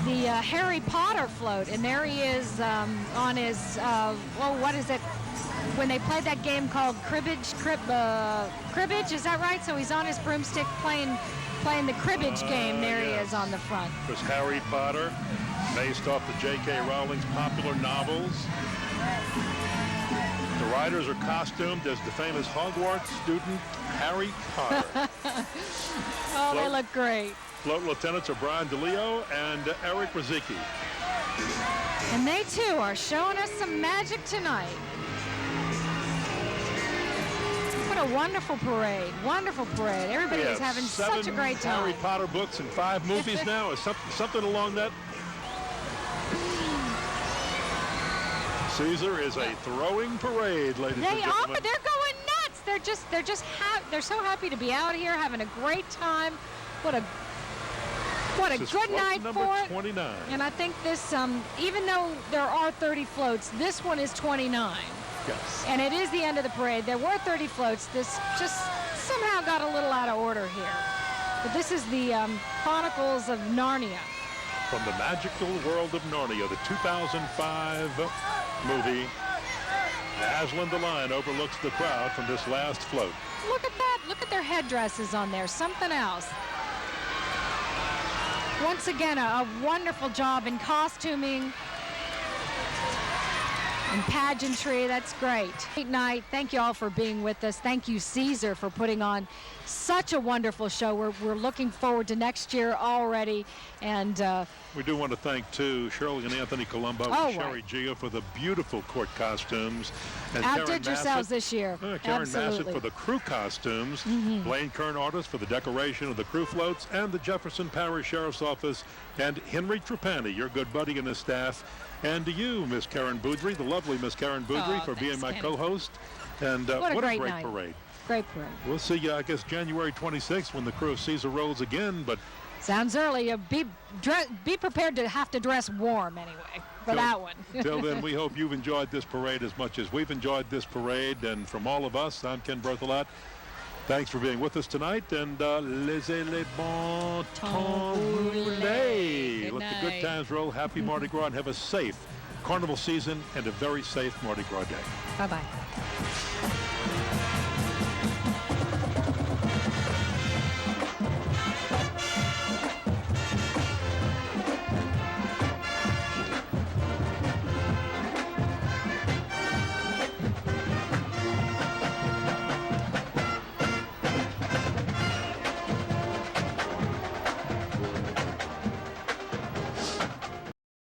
the Harry Potter float, and there he is on his, what is it? When they played that game called cribbage, is that right? So he's on his broomstick playing the cribbage game. There he yes. is on the front. It was Harry Potter, based off the J.K. Rowling's popular novels. The riders are costumed as the famous Hogwarts student Harry Potter. Oh, they look great. Float lieutenants are Brian DeLeo and Eric Rozicki. And they, too, are showing us some magic tonight. What a wonderful parade. Wonderful parade. Everybody We is have having 7 such a great time. Harry Potter books and 5 movies now, or something along that. Caesar is a throwing parade, ladies and They are. gentlemen. They're going nuts. They're so happy to be out here having a great time. What a This is good float night number for it. 29. And I think this, even though there are 30 floats, this one is 29. Yes. And it is the end of the parade. There were 30 floats. This just somehow got a little out of order here. But this is the Chronicles of Narnia. From the magical world of Narnia, the 2005 movie, Aslan the Lion overlooks the crowd from this last float. Look at that. Look at their headdresses on there. Something else. Once again, a wonderful job in costuming and pageantry. That's great. Great night. Thank you all for being with us. Thank you, Caesar, for putting on such a wonderful show. We're looking forward to next year already. And We do want to thank, too, Shirley and Anthony Colombo Oh, and Sherry right. Gia for the beautiful court costumes. And outdid Karen yourselves Massett- this year. Karen Absolutely. Massett for the crew costumes, Blaine Kern Artist for the decoration of the crew floats, and the Jefferson Parish Sheriff's Office, and Henry Trapani, your good buddy and his staff, and to you, Miss Karen Boudry, the lovely Miss Karen Boudry, Oh, for being thanks, my Kenny. co-host. And What a great night. parade. Great parade. We'll see you, I guess, January 26th when the crew of Caesar rolls again, but Sounds early. Be prepared to have to dress warm anyway for that one. till then, we hope you've enjoyed this parade as much as we've enjoyed this parade. And from all of us, I'm Ken Berthelot. Thanks for being with us tonight, and laissez les bons temps rouler. Good Let the good night. times roll. Happy Mardi Gras, and have a safe Carnival season and a very safe Mardi Gras day. Bye-bye.